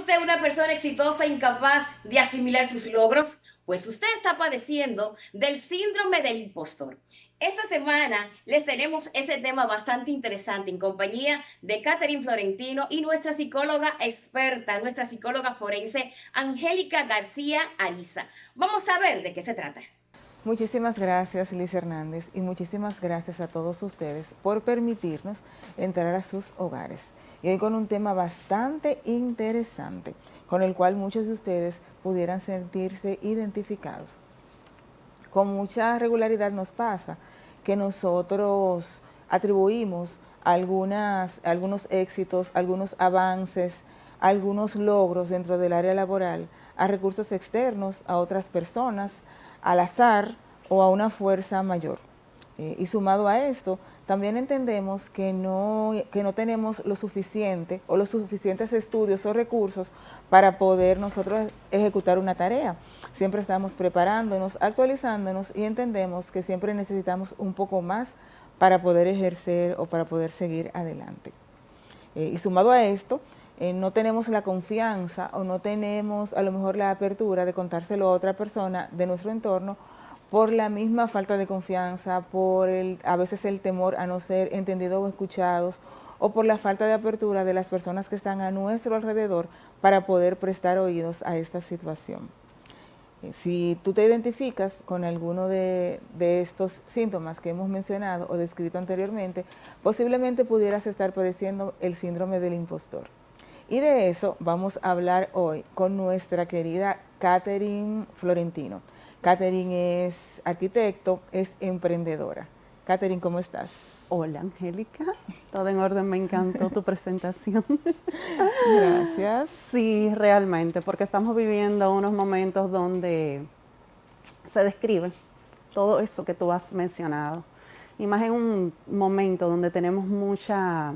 usted una persona exitosa incapaz de asimilar sus logros? Pues usted está padeciendo del síndrome del impostor. Esta semana les tenemos ese tema bastante interesante en compañía de Catherine Florentino y nuestra psicóloga experta, nuestra psicóloga forense, Angélica García Ariza. Vamos a ver de qué se trata. Muchísimas gracias, Liz Hernández, y muchísimas gracias a todos ustedes por permitirnos entrar a sus hogares. Y hoy con un tema bastante interesante, con el cual muchos de ustedes pudieran sentirse identificados. Con mucha regularidad nos pasa que nosotros atribuimos algunos éxitos, algunos avances, algunos logros dentro del área laboral a recursos externos, a otras personas, al azar o a una fuerza mayor. Y sumado a esto, también entendemos que no tenemos lo suficiente o los suficientes estudios o recursos para poder nosotros ejecutar una tarea. Siempre estamos preparándonos, actualizándonos y entendemos que siempre necesitamos un poco más para poder ejercer o para poder seguir adelante. Y sumado a esto, no tenemos la confianza o no tenemos a lo mejor la apertura de contárselo a otra persona de nuestro entorno por la misma falta de confianza, a veces el temor a no ser entendidos o escuchados, o por la falta de apertura de las personas que están a nuestro alrededor para poder prestar oídos a esta situación. Si tú te identificas con alguno de estos síntomas que hemos mencionado o descrito anteriormente, posiblemente pudieras estar padeciendo el síndrome del impostor. Y de eso vamos a hablar hoy con nuestra querida Catherine Florentino. Catherine es arquitecto, es emprendedora. Catherine, ¿cómo estás? Hola, Angélica. Todo en orden, me encantó tu presentación. Gracias. Sí, realmente, porque estamos viviendo unos momentos donde se describe todo eso que tú has mencionado. Y más en un momento donde tenemos mucha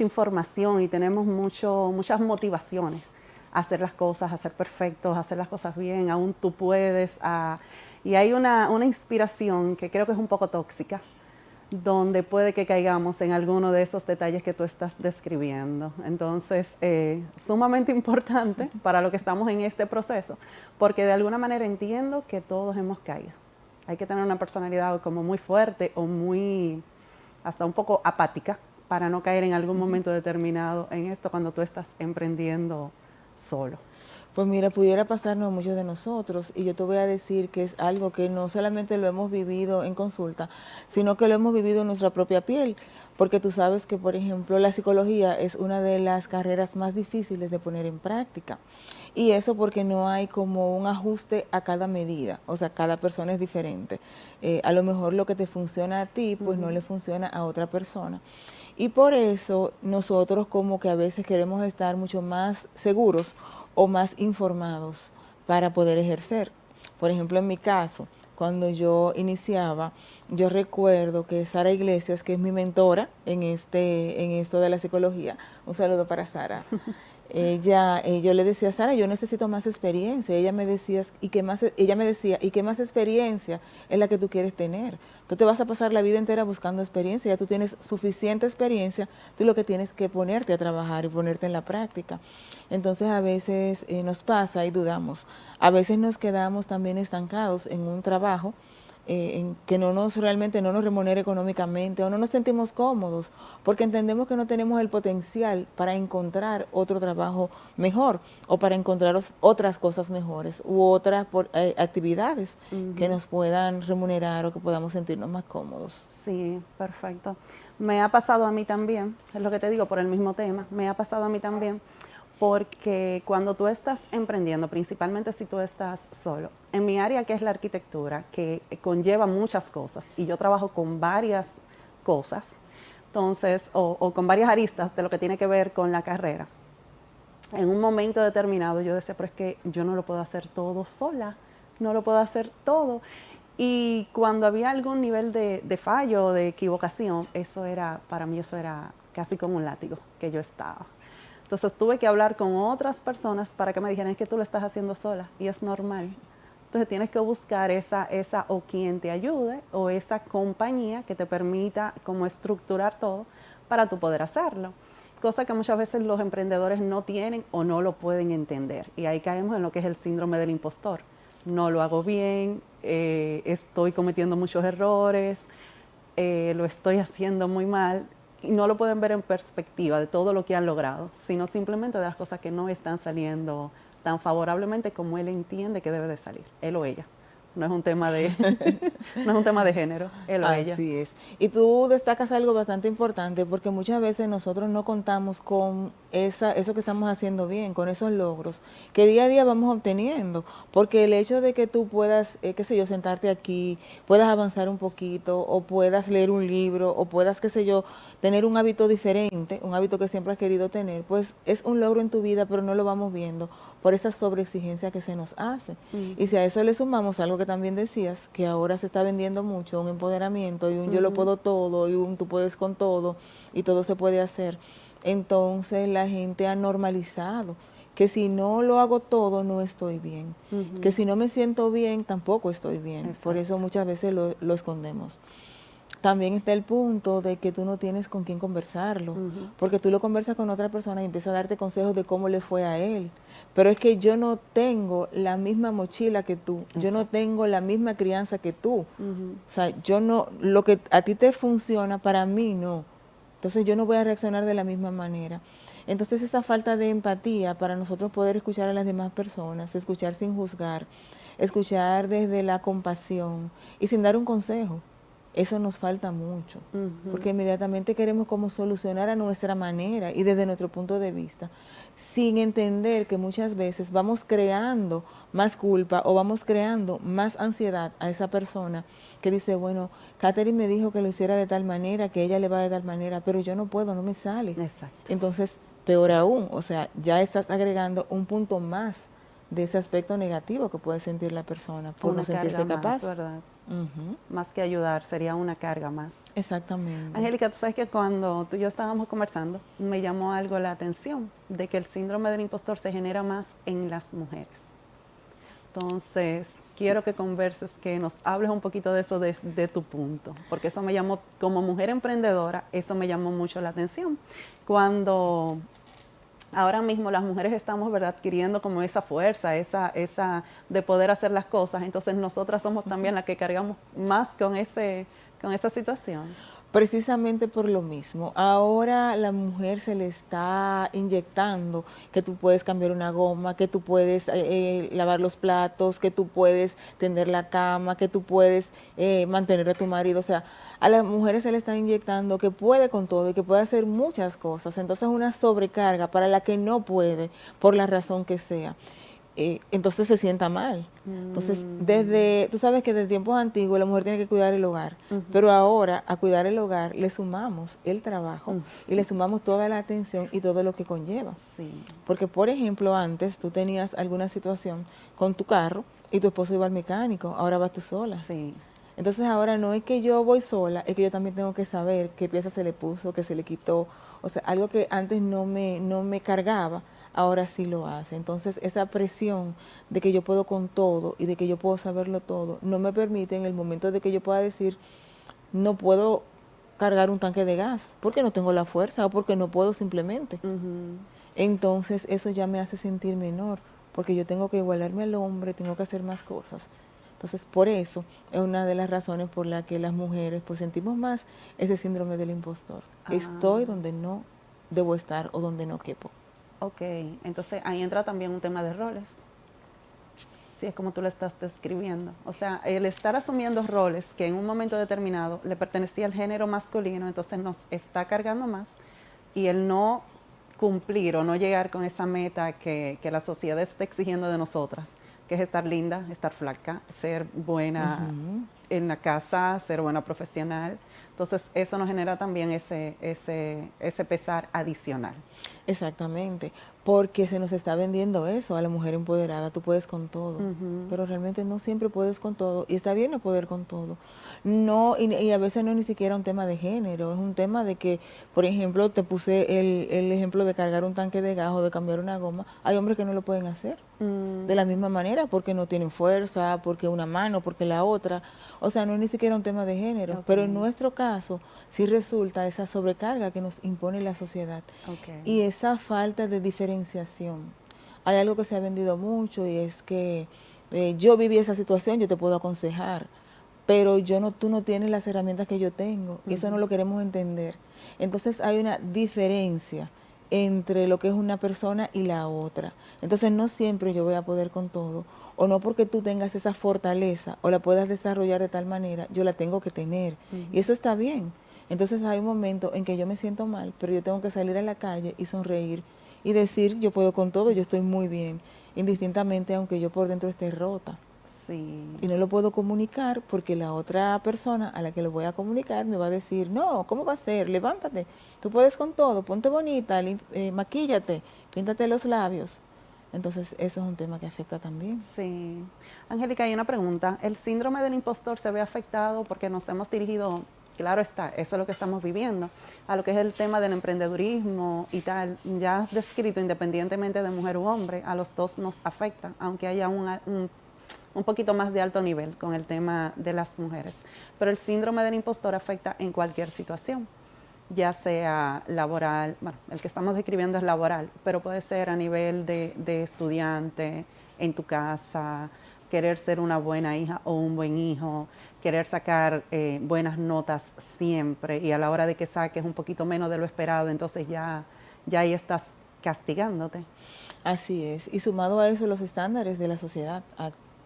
información y tenemos muchas motivaciones a hacer las cosas, a ser perfectos, a hacer las cosas bien, aún tú puedes. Y hay una inspiración que creo que es un poco tóxica, donde puede que caigamos en alguno de esos detalles que tú estás describiendo. Entonces, sumamente importante para lo que estamos en este proceso, porque de alguna manera entiendo que todos hemos caído. Hay que tener una personalidad como muy fuerte o hasta un poco apática para no caer en algún momento determinado en esto cuando tú estás emprendiendo solo. Pues mira, pudiera pasarnos a muchos de nosotros y yo te voy a decir que es algo que no solamente lo hemos vivido en consulta, sino que lo hemos vivido en nuestra propia piel, porque tú sabes que, por ejemplo, la psicología es una de las carreras más difíciles de poner en práctica. Y eso porque no hay como un ajuste a cada medida, o sea, cada persona es diferente. A lo mejor lo que te funciona a ti, pues no le funciona a otra persona. Y por eso nosotros como que a veces queremos estar mucho más seguros o más informados para poder ejercer. Por ejemplo, en mi caso, cuando yo iniciaba, yo recuerdo que Sara Iglesias, que es mi mentora en esto de la psicología, un saludo para Sara. Yo le decía a Sara, yo necesito más experiencia. Ella me decía, ¿y qué más experiencia es la que tú quieres tener? Tú te vas a pasar la vida entera buscando experiencia, ya tú tienes suficiente experiencia, tú lo que tienes que ponerte a trabajar y ponerte en la práctica. Entonces a veces nos pasa y dudamos. A veces nos quedamos también estancados en un trabajo en que realmente no nos remunera económicamente o no nos sentimos cómodos porque entendemos que no tenemos el potencial para encontrar otro trabajo mejor o para encontrar otras cosas mejores u otras actividades que nos puedan remunerar o que podamos sentirnos más cómodos. Sí, perfecto. Me ha pasado a mí también, es lo que te digo por el mismo tema, me ha pasado a mí también, porque cuando tú estás emprendiendo, principalmente si tú estás solo, en mi área que es la arquitectura, que conlleva muchas cosas, y yo trabajo con varias cosas, entonces, o con varias aristas de lo que tiene que ver con la carrera. En un momento determinado yo decía, pero es que yo no lo puedo hacer todo sola, no lo puedo hacer todo. Y cuando había algún nivel de fallo, de equivocación, para mí eso era casi como un látigo que yo estaba. Entonces tuve que hablar con otras personas para que me dijeran, es que tú lo estás haciendo sola y es normal. Entonces tienes que buscar esa o quien te ayude o esa compañía que te permita como estructurar todo para tú poder hacerlo. cosa que muchas veces los emprendedores no tienen o no lo pueden entender. Y ahí caemos en lo que es el síndrome del impostor. No lo hago bien, estoy cometiendo muchos errores, lo estoy haciendo muy mal. Y no lo pueden ver en perspectiva de todo lo que han logrado, sino simplemente de las cosas que no están saliendo tan favorablemente como él entiende que debe de salir, él o ella. No es un tema de, no es un tema de género, él o ella. Así es. Y tú destacas algo bastante importante porque muchas veces nosotros no contamos con eso que estamos haciendo bien, con esos logros que día a día vamos obteniendo. Porque el hecho de que tú puedas, qué sé yo, sentarte aquí, puedas avanzar un poquito, o puedas leer un libro, o puedas, qué sé yo, tener un hábito diferente, un hábito que siempre has querido tener, pues es un logro en tu vida, pero no lo vamos viendo por esa sobreexigencia que se nos hace. Y si a eso le sumamos algo que también decías, que ahora se está vendiendo mucho, un empoderamiento y un yo lo puedo todo y un tú puedes con todo y todo se puede hacer, entonces la gente ha normalizado que si no lo hago todo no estoy bien, que si no me siento bien tampoco estoy bien. Exacto. Por eso muchas veces lo escondemos. También está el punto de que tú no tienes con quién conversarlo, porque tú lo conversas con otra persona y empieza a darte consejos de cómo le fue a él. Pero es que yo no tengo la misma mochila que tú, yo no tengo la misma crianza que tú. O sea, yo no, lo que a ti te funciona, para mí no. Entonces yo no voy a reaccionar de la misma manera. Entonces esa falta de empatía para nosotros poder escuchar a las demás personas, escuchar sin juzgar, escuchar desde la compasión y sin dar un consejo. Eso nos falta mucho, porque inmediatamente queremos como solucionar a nuestra manera y desde nuestro punto de vista, sin entender que muchas veces vamos creando más culpa o vamos creando más ansiedad a esa persona que dice, bueno, Catherine me dijo que lo hiciera de tal manera, que ella le va de tal manera, pero yo no puedo, no me sale. Exacto. Entonces, peor aún, o sea, ya estás agregando un punto más de ese aspecto negativo que puede sentir la persona por Una no sentirse carga capaz. más, ¿verdad? Más que ayudar, sería una carga más. Exactamente. Angélica, tú sabes que cuando tú y yo estábamos conversando, me llamó algo la atención, de que el síndrome del impostor se genera más en las mujeres. Entonces, quiero que converses, que nos hables un poquito de eso de tu punto, porque eso me llamó, como mujer emprendedora, eso me llamó mucho la atención. Cuando ahora mismo las mujeres estamos, ¿verdad?, adquiriendo como esa fuerza, esa de poder hacer las cosas, entonces nosotras somos también las que cargamos más con esa situación. Precisamente por lo mismo. Ahora a la mujer se le está inyectando que tú puedes cambiar una goma, que tú puedes lavar los platos, que tú puedes tender la cama, que tú puedes mantener a tu marido. O sea, a las mujeres se le está inyectando que puede con todo y que puede hacer muchas cosas. Entonces es una sobrecarga para la que no puede, por la razón que sea. Entonces se sienta mal. Entonces, tú sabes que desde tiempos antiguos la mujer tiene que cuidar el hogar, pero ahora a cuidar el hogar le sumamos el trabajo y le sumamos toda la atención y todo lo que conlleva. Sí. Porque, por ejemplo, antes tú tenías alguna situación con tu carro y tu esposo iba al mecánico, ahora vas tú sola. Sí. Entonces ahora no es que yo voy sola, es que yo también tengo que saber qué pieza se le puso, qué se le quitó. O sea, algo que antes no me cargaba, ahora sí lo hace. Entonces esa presión de que yo puedo con todo y de que yo puedo saberlo todo, no me permite en el momento de que yo pueda decir, no puedo cargar un tanque de gas, porque no tengo la fuerza o porque no puedo simplemente. Entonces eso ya me hace sentir menor, porque yo tengo que igualarme al hombre, tengo que hacer más cosas. Entonces, por eso es una de las razones por la que las mujeres pues sentimos más ese síndrome del impostor. Estoy donde no debo estar o donde no quepo. Ok, entonces ahí entra también un tema de roles. Sí, es como tú lo estás describiendo. O sea, el estar asumiendo roles que en un momento determinado le pertenecía al género masculino, entonces nos está cargando más, y el no cumplir o no llegar con esa meta que la sociedad está exigiendo de nosotras, que es estar linda, estar flaca, ser buena en la casa, ser buena profesional. Entonces, eso nos genera también ese pesar adicional. Exactamente, porque se nos está vendiendo eso a la mujer empoderada, tú puedes con todo, pero realmente no siempre puedes con todo y está bien no poder con todo. No, y a veces no es ni siquiera un tema de género, es un tema de que, por ejemplo, te puse el ejemplo de cargar un tanque de gas o de cambiar una goma, hay hombres que no lo pueden hacer. De la misma manera, porque no tienen fuerza, porque una mano, porque la otra. O sea, no es ni siquiera un tema de género, pero en nuestro caso sí resulta esa sobrecarga que nos impone la sociedad y esa falta de diferenciación. Hay algo que se ha vendido mucho y es que yo viví esa situación, yo te puedo aconsejar, pero tú no tienes las herramientas que yo tengo, y eso no lo queremos entender. Entonces hay una diferencia entre lo que es una persona y la otra. Entonces no siempre yo voy a poder con todo, o no porque tú tengas esa fortaleza o la puedas desarrollar de tal manera, yo la tengo que tener, y eso está bien. Entonces hay un momento en que yo me siento mal, pero yo tengo que salir a la calle y sonreír y decir, yo puedo con todo, yo estoy muy bien, indistintamente aunque yo por dentro esté rota. Sí. Y no lo puedo comunicar porque la otra persona a la que lo voy a comunicar me va a decir, no, ¿cómo va a ser? Levántate, tú puedes con todo, ponte bonita, maquíllate, píntate los labios. Entonces eso es un tema que afecta también. Sí. Angélica, hay una pregunta. ¿El síndrome del impostor se ve afectado porque nos hemos dirigido, claro está, eso es lo que estamos viviendo, a lo que es el tema del emprendedurismo y tal? Ya has descrito, independientemente de mujer u hombre, a los dos nos afecta, aunque haya un poquito más de alto nivel con el tema de las mujeres. Pero el síndrome del impostor afecta en cualquier situación, ya sea laboral, bueno, el que estamos describiendo es laboral, pero puede ser a nivel de estudiante, en tu casa, querer ser una buena hija o un buen hijo, querer sacar buenas notas siempre y a la hora de que saques un poquito menos de lo esperado, entonces ya ahí estás castigándote. Así es, y sumado a eso los estándares de la sociedad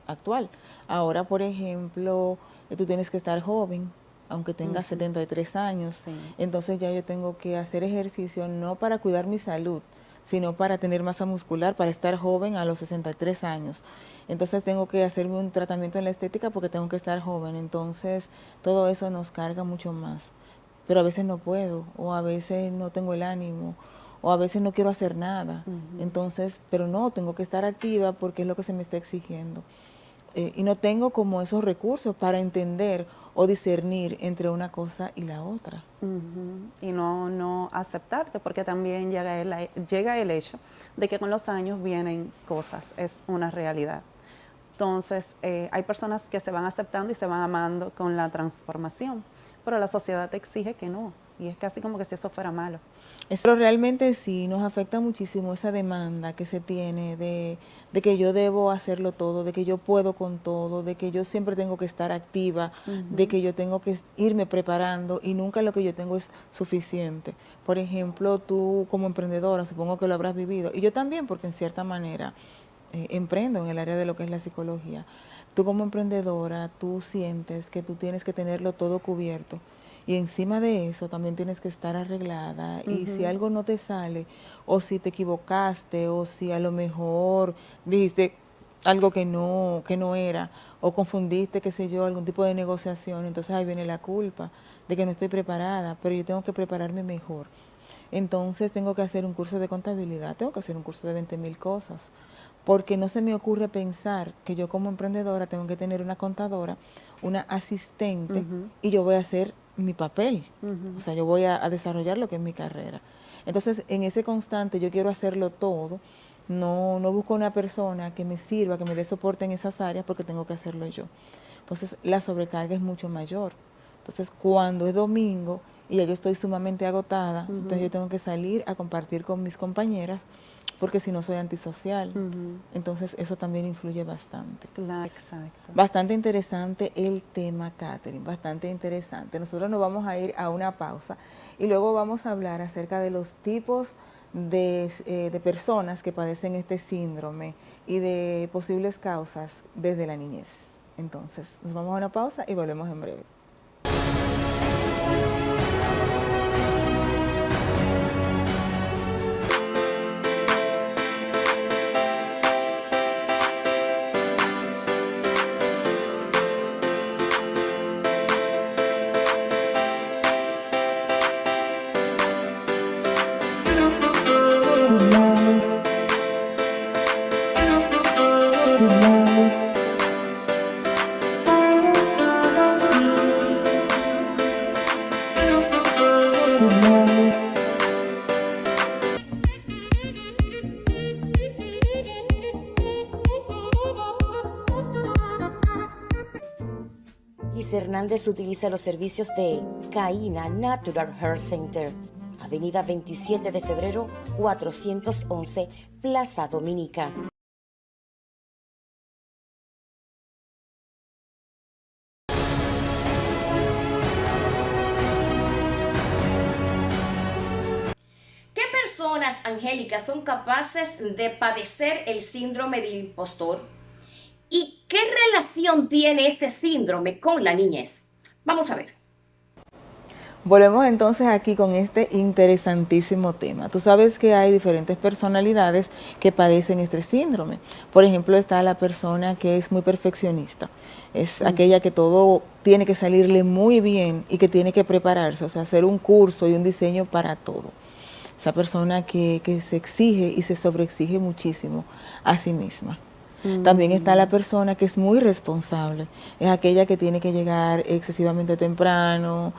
actual. Ahora, por ejemplo, tú tienes que estar joven, aunque tengas 73 años, entonces ya yo tengo que hacer ejercicio no para cuidar mi salud, sino para tener masa muscular, para estar joven a los 63 años. Entonces tengo que hacerme un tratamiento en la estética porque tengo que estar joven, entonces todo eso nos carga mucho más. Pero a veces no puedo, o a veces no tengo el ánimo, o a veces no quiero hacer nada. Entonces, pero no, tengo que estar activa porque es lo que se me está exigiendo. Y no tengo como esos recursos para entender o discernir entre una cosa y la otra. Y no aceptarte, porque también llega el hecho de que con los años vienen cosas, es una realidad. Entonces, hay personas que se van aceptando y se van amando con la transformación, pero la sociedad te exige que no, y es casi como que si eso fuera malo. Pero realmente sí, nos afecta muchísimo esa demanda que se tiene de que yo debo hacerlo todo, de que yo puedo con todo, de que yo siempre tengo que estar activa, de que yo tengo que irme preparando y nunca lo que yo tengo es suficiente. Por ejemplo, tú como emprendedora, supongo que lo habrás vivido, y yo también, porque en cierta manera emprendo en el área de lo que es la psicología. Tú como emprendedora, tú sientes que tú tienes que tenerlo todo cubierto. Y encima de eso también tienes que estar arreglada. Y si algo no te sale, o si te equivocaste, o si a lo mejor dijiste algo que no era, o confundiste, qué sé yo, algún tipo de negociación, entonces ahí viene la culpa de que no estoy preparada, pero yo tengo que prepararme mejor. Entonces tengo que hacer un curso de contabilidad, tengo que hacer un curso de 20,000 cosas, porque no se me ocurre pensar que yo como emprendedora tengo que tener una contadora, una asistente, y yo voy a hacer mi papel. O sea, yo voy a desarrollar lo que es mi carrera. Entonces, en ese constante yo quiero hacerlo todo, no busco una persona que me sirva, que me dé soporte en esas áreas porque tengo que hacerlo yo. Entonces, la sobrecarga es mucho mayor. Entonces, cuando es domingo y ya yo estoy sumamente agotada, entonces yo tengo que salir a compartir con mis compañeras porque si no soy antisocial. Entonces eso también influye bastante. Claro, exacto. Bastante interesante el tema, Catherine, bastante interesante. Nosotros nos vamos a ir a una pausa y luego vamos a hablar acerca de los tipos de personas que padecen este síndrome y de posibles causas desde la niñez. Entonces, nos vamos a una pausa y volvemos en breve. Liz Hernández utiliza los servicios de Caína Natural Hair Center, Avenida 27 de febrero, 411, Plaza Dominica. ¿Qué personas, Angélica, son capaces de padecer el síndrome del impostor? ¿Y qué relación tiene este síndrome con la niñez? Vamos a ver. Volvemos entonces aquí con este interesantísimo tema. Tú sabes que hay diferentes personalidades que padecen este síndrome. Por ejemplo, está la persona que es muy perfeccionista. Es aquella que todo tiene que salirle muy bien y que tiene que prepararse, o sea, hacer un curso y un diseño para todo. Esa persona que se exige y se sobreexige muchísimo a sí misma. También está la persona que es muy responsable. Es aquella que tiene que llegar excesivamente temprano,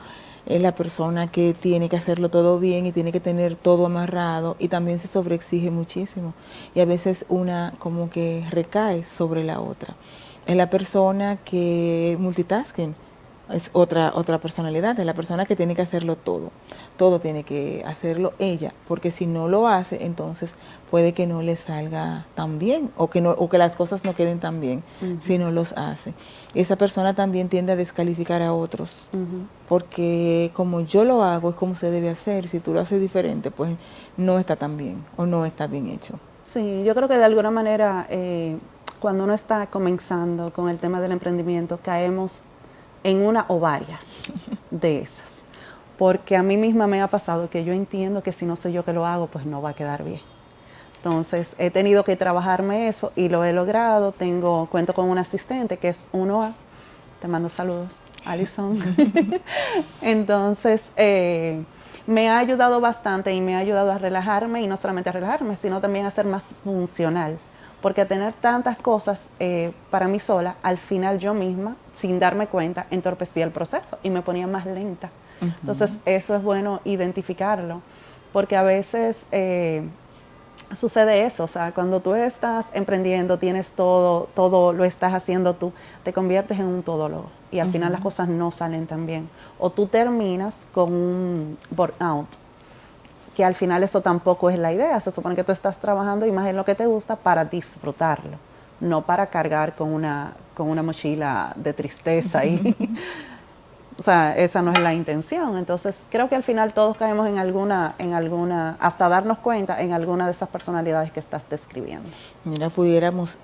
es la persona que tiene que hacerlo todo bien y tiene que tener todo amarrado y también se sobreexige muchísimo. Y a veces una como que recae sobre la otra. Es la persona que multitasking, es otra personalidad, es la persona que tiene que hacerlo todo tiene que hacerlo ella, porque si no lo hace, entonces puede que no le salga tan bien o que las cosas no queden tan bien si no los hace. Esa persona también tiende a descalificar a otros, porque como yo lo hago es como se debe hacer, si tú lo haces diferente, pues no está tan bien o no está bien hecho. Sí, yo creo que de alguna manera cuando uno está comenzando con el tema del emprendimiento, caemos en una o varias de esas. Porque a mí misma me ha pasado que yo entiendo que si no soy yo que lo hago, pues no va a quedar bien. Entonces he tenido que trabajarme eso y lo he logrado. Cuento con un asistente que es Unoa. Te mando saludos, Alison. Entonces me ha ayudado bastante y me ha ayudado a relajarme, y no solamente a relajarme, sino también a ser más funcional. Porque tener tantas cosas para mí sola, al final yo misma, sin darme cuenta, entorpecía el proceso y me ponía más lenta. Entonces eso es bueno identificarlo, porque a veces sucede eso, o sea, cuando tú estás emprendiendo, tienes todo lo estás haciendo tú, te conviertes en un todólogo y al final las cosas no salen tan bien. O tú terminas con un burnout, que al final eso tampoco es la idea. Se supone que tú estás trabajando y más en lo que te gusta para disfrutarlo, no para cargar con una mochila de tristeza. O sea, esa no es la intención. Entonces, creo que al final todos caemos en alguna, hasta darnos cuenta, en alguna de esas personalidades que estás describiendo. Mira, pudiéramos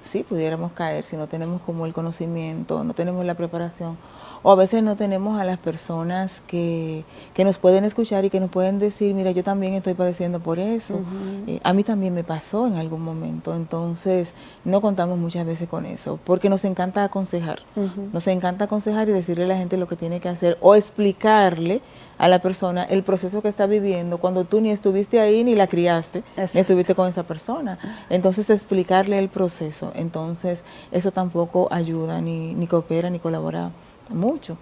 caer si no tenemos como el conocimiento, no tenemos la preparación, o a veces no tenemos a las personas que nos pueden escuchar y que nos pueden decir, mira, yo también estoy padeciendo por eso, a mí también me pasó en algún momento. Entonces no contamos muchas veces con eso, porque nos encanta aconsejar, nos encanta aconsejar y decirle a la gente lo que tiene que hacer o explicarle a la persona el proceso que está viviendo cuando tú ni estuviste ahí ni la criaste, ni estuviste con esa persona. Entonces explicarle el proceso, entonces eso tampoco ayuda, ni coopera, ni colabora mucho.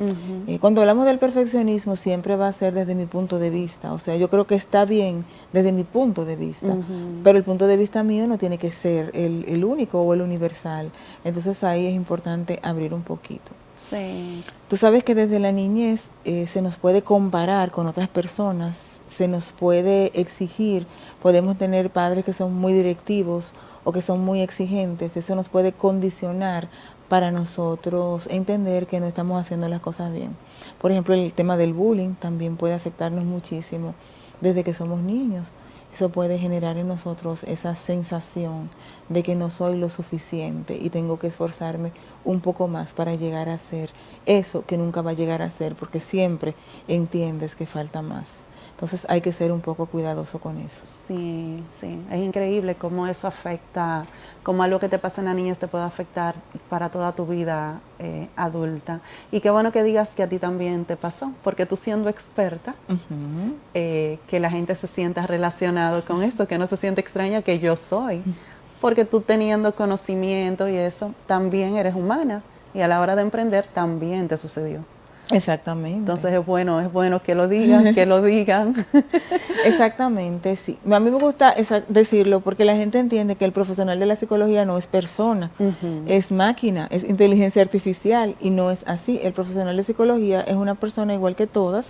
Cuando hablamos del perfeccionismo siempre va a ser desde mi punto de vista, o sea, yo creo que está bien desde mi punto de vista, pero el punto de vista mío no tiene que ser el único o el universal. Entonces ahí es importante abrir un poquito. Sí. Tú sabes que desde la niñez se nos puede comparar con otras personas, se nos puede exigir, podemos tener padres que son muy directivos o que son muy exigentes, eso nos puede condicionar para nosotros entender que no estamos haciendo las cosas bien. Por ejemplo, el tema del bullying también puede afectarnos muchísimo desde que somos niños. Eso puede generar en nosotros esa sensación de que no soy lo suficiente y tengo que esforzarme un poco más para llegar a ser eso que nunca va a llegar a ser, porque siempre entiendes que falta más. Entonces hay que ser un poco cuidadoso con eso. Sí, sí. Es increíble cómo eso afecta, cómo algo que te pasa en la niñez te puede afectar para toda tu vida adulta. Y qué bueno que digas que a ti también te pasó, porque tú siendo experta, que la gente se sienta relacionado con eso, que no se siente extraña que yo soy. Porque tú teniendo conocimiento y eso, también eres humana. Y a la hora de emprender también te sucedió. Exactamente. Entonces es bueno que lo digan, que lo digan. Exactamente, sí. A mí me gusta decirlo porque la gente entiende que el profesional de la psicología no es persona, es máquina, es inteligencia artificial y no es así. El profesional de psicología es una persona igual que todas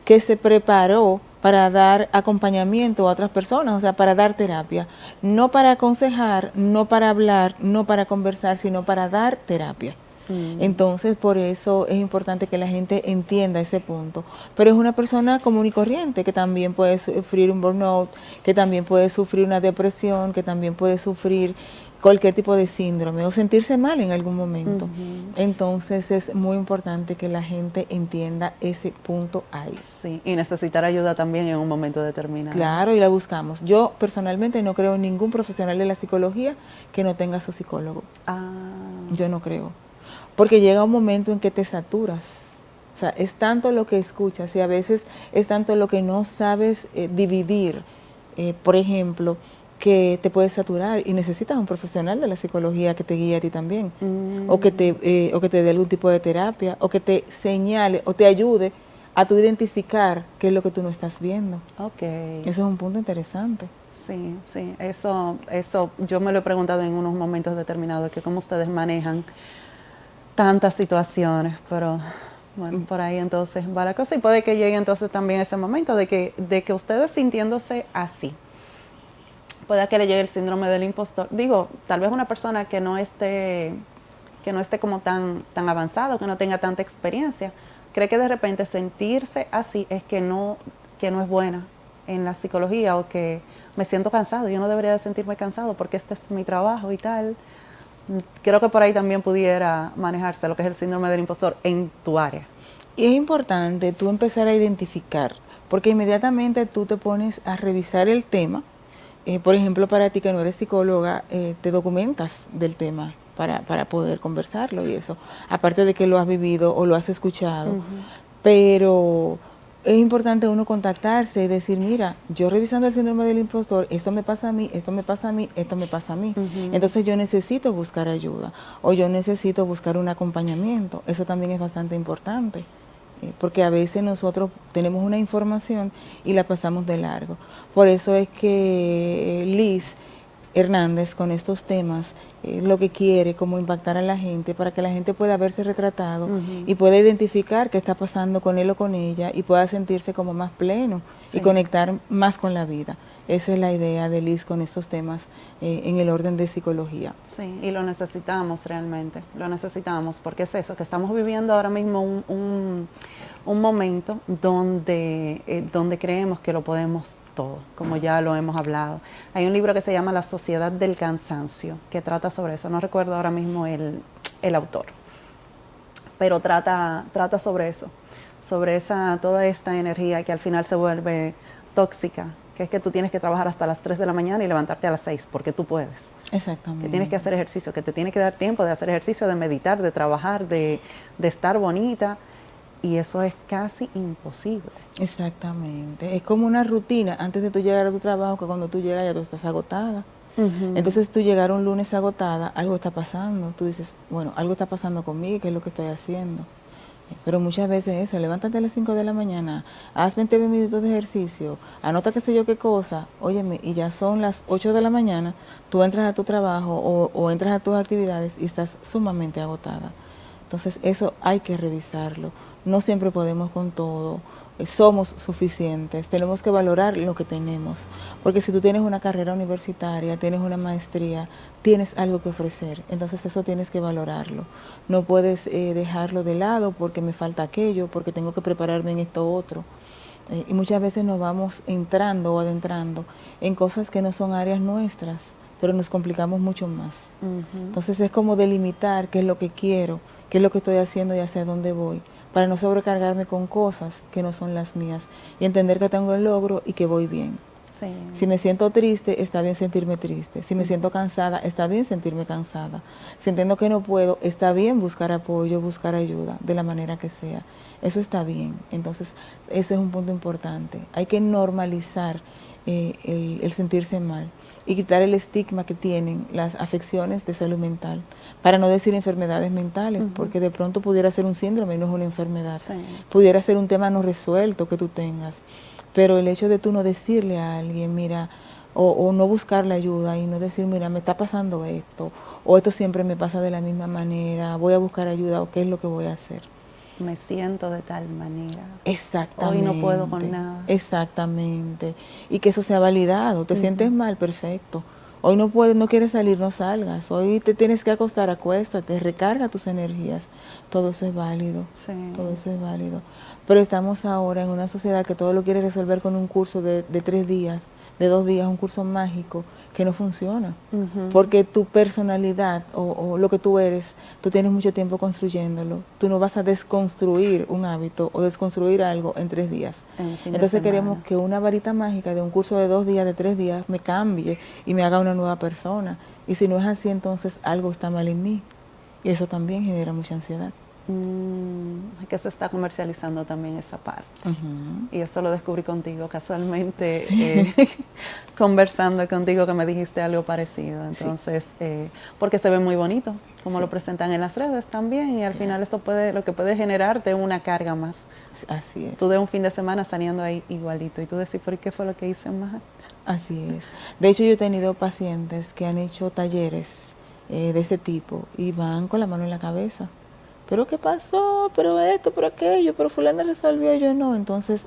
que se preparó para dar acompañamiento a otras personas, o sea, para dar terapia, no para aconsejar, no para hablar, no para conversar, sino para dar terapia. Entonces, por eso es importante que la gente entienda ese punto. Pero es una persona común y corriente que también puede sufrir un burnout, que también puede sufrir una depresión, que también puede sufrir cualquier tipo de síndrome o sentirse mal en algún momento. Entonces, es muy importante que la gente entienda ese punto ahí. Sí, y necesitar ayuda también en un momento determinado. Claro, y la buscamos. Yo personalmente no creo en ningún profesional de la psicología que no tenga su psicólogo. Yo no creo. Porque llega un momento en que te saturas. O sea, es tanto lo que escuchas y a veces es tanto lo que no sabes dividir. Por ejemplo, que te puedes saturar y necesitas un profesional de la psicología que te guíe a ti también. O que te dé algún tipo de terapia, o que te señale o te ayude a tú identificar qué es lo que tú no estás viendo. Okay. Eso es un punto interesante. Sí, sí, eso yo me lo he preguntado en unos momentos determinados, que cómo ustedes manejan tantas situaciones, pero bueno, por ahí entonces va la cosa y puede que llegue entonces también ese momento de que ustedes sintiéndose así, pueda que le llegue el síndrome del impostor. Digo, tal vez una persona que no esté como tan avanzado, que no tenga tanta experiencia, cree que de repente sentirse así es que no es buena en la psicología, o que me siento cansado, yo no debería de sentirme cansado porque este es mi trabajo y tal. Creo que por ahí también pudiera manejarse lo que es el síndrome del impostor en tu área. Y es importante tú empezar a identificar, porque inmediatamente tú te pones a revisar el tema. Por ejemplo, para ti que no eres psicóloga, te documentas del tema para poder conversarlo y eso. Aparte de que lo has vivido o lo has escuchado. Pero es importante uno contactarse y decir, mira, yo revisando el síndrome del impostor, esto me pasa a mí, esto me pasa a mí, esto me pasa a mí. Entonces yo necesito buscar ayuda o yo necesito buscar un acompañamiento. Eso también es bastante importante, porque a veces nosotros tenemos una información y la pasamos de largo. Por eso es que Liz Hernández con estos temas lo que quiere como impactar a la gente para que la gente pueda verse retratado y pueda identificar qué está pasando con él o con ella y pueda sentirse como más pleno y conectar más con la vida. Esa es la idea de Liz con estos temas en el orden de psicología. Sí, y lo necesitamos realmente, lo necesitamos porque es eso, que estamos viviendo ahora mismo un momento donde creemos que lo podemos todo, como ya lo hemos hablado. Hay un libro que se llama La Sociedad del Cansancio, que trata sobre eso. No recuerdo ahora mismo el autor, pero trata sobre eso, sobre toda esta energía que al final se vuelve tóxica, que es que tú tienes que trabajar hasta las 3 de la mañana y levantarte a las 6, porque tú puedes. Exactamente. Que tienes que hacer ejercicio, que te tiene que dar tiempo de hacer ejercicio, de meditar, de trabajar, de estar bonita. Y eso es casi imposible. Exactamente. Es como una rutina antes de tú llegar a tu trabajo, que cuando tú llegas ya tú estás agotada. Entonces tú llegar un lunes agotada, algo está pasando. Tú dices, bueno, algo está pasando conmigo, ¿qué es lo que estoy haciendo? Pero muchas veces eso, levántate a las 5 de la mañana, haz 20 minutos de ejercicio, anota qué sé yo qué cosa, óyeme, y ya son las 8 de la mañana, tú entras a tu trabajo o entras a tus actividades y estás sumamente agotada. Entonces eso hay que revisarlo. No siempre podemos con todo, somos suficientes, tenemos que valorar lo que tenemos. Porque si tú tienes una carrera universitaria, tienes una maestría, tienes algo que ofrecer. Entonces eso tienes que valorarlo. No puedes dejarlo de lado porque me falta aquello, porque tengo que prepararme en esto otro. Y muchas veces nos vamos entrando o adentrando en cosas que no son áreas nuestras, pero nos complicamos mucho más. Entonces es como delimitar qué es lo que quiero, qué es lo que estoy haciendo y hacia dónde voy, para no sobrecargarme con cosas que no son las mías y entender que tengo el logro y que voy bien. Sí. Si me siento triste, está bien sentirme triste. Si me siento cansada, está bien sentirme cansada. Si entiendo que no puedo, está bien buscar apoyo, buscar ayuda, de la manera que sea. Eso está bien. Entonces, eso es un punto importante. Hay que normalizar el sentirse mal. y quitar el estigma que tienen las afecciones de salud mental, para no decir enfermedades mentales, porque de pronto pudiera ser un síndrome y no es una enfermedad, Sí. pudiera ser un tema no resuelto que tú tengas, pero el hecho de tú no decirle a alguien, mira, o no buscar la ayuda y no decir, mira, me está pasando esto, o esto siempre me pasa de la misma manera, voy a buscar ayuda, o qué es lo que voy a hacer. Me siento de tal manera. Exactamente. Hoy no puedo con nada. Exactamente. Y que eso sea validado. ¿Te sientes mal? Perfecto. Hoy no puedes, no quieres salir, no salgas. Hoy te tienes que acostar, acuéstate, recarga tus energías. Todo eso es válido. Sí. Todo eso es válido. Pero estamos ahora en una sociedad que todo lo quiere resolver con un curso de 3 días, de 2 días, un curso mágico que no funciona. Porque tu personalidad o lo que tú eres, tú tienes mucho tiempo construyéndolo. Tú no vas a desconstruir un hábito o desconstruir algo en 3 días. Entonces queremos que una varita mágica de un curso de 2 días, de 3 días, me cambie y me haga una nueva persona. Y si no es así, entonces algo está mal en mí. Y eso también genera mucha ansiedad. Que se está comercializando también esa parte. Y eso lo descubrí contigo casualmente, conversando contigo, que me dijiste algo parecido. Entonces, porque se ve muy bonito, como lo presentan en las redes también, y al final esto lo que puede generarte una carga más. Así es. Tú de un fin de semana saliendo ahí igualito, y tú decís, ¿por qué fue lo que hice mal? Así es. De hecho, yo he tenido pacientes que han hecho talleres de ese tipo y van con la mano en la cabeza. ¿Pero qué pasó? ¿Pero esto? ¿Pero aquello? ¿Pero fulana resolvió? Yo no. Entonces,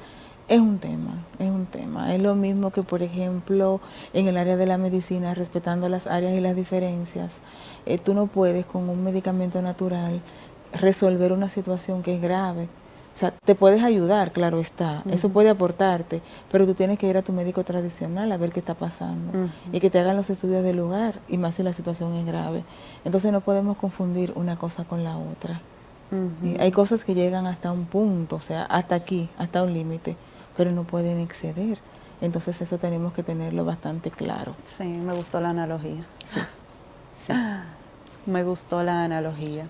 es un tema, es un tema. Es lo mismo que, por ejemplo, en el área de la medicina, respetando las áreas y las diferencias, tú no puedes con un medicamento natural resolver una situación que es grave. O sea, te puedes ayudar, claro está, eso puede aportarte, pero tú tienes que ir a tu médico tradicional a ver qué está pasando y que te hagan los estudios del lugar, y más si la situación es grave. Entonces no podemos confundir una cosa con la otra. Hay cosas que llegan hasta un punto, o sea, hasta aquí, hasta un límite, pero no pueden exceder. Entonces eso tenemos que tenerlo bastante claro. Sí, me gustó la analogía. Sí. Sí. Me gustó la analogía.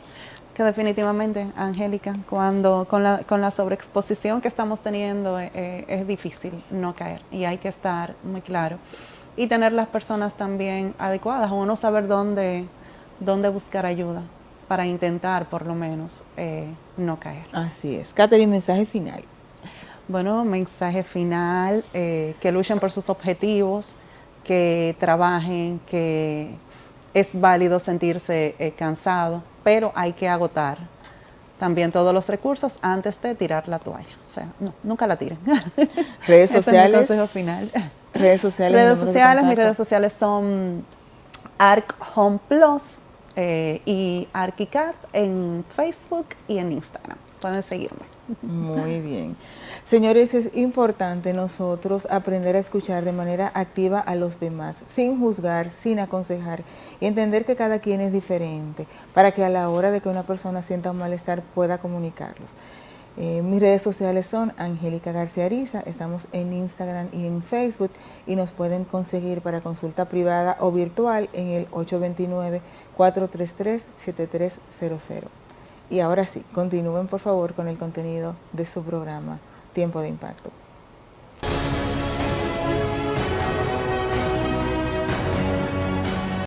Que definitivamente, Angélica, cuando con la sobreexposición que estamos teniendo es difícil no caer, y hay que estar muy claro y tener las personas también adecuadas, o no saber dónde buscar ayuda para intentar por lo menos no caer. Así es. Catherine, mensaje final. Bueno, mensaje final, que luchen por sus objetivos, que trabajen, que es válido sentirse cansado, pero hay que agotar también todos los recursos antes de tirar la toalla. O sea, no, nunca la tiren. Redes sociales. Ese es mi consejo final. Redes sociales. Mis redes sociales son Arc Home Plus y Archicad en Facebook y en Instagram. Pueden seguirme. Muy bien. Señores, es importante nosotros aprender a escuchar de manera activa a los demás, sin juzgar, sin aconsejar, y entender que cada quien es diferente, para que a la hora de que una persona sienta un malestar pueda comunicarlos. Mis redes sociales son Angélica García Ariza, estamos en Instagram y en Facebook, y nos pueden conseguir para consulta privada o virtual en el 829-433-7300. Y ahora sí, continúen por favor con el contenido de su programa Tiempo de Impacto.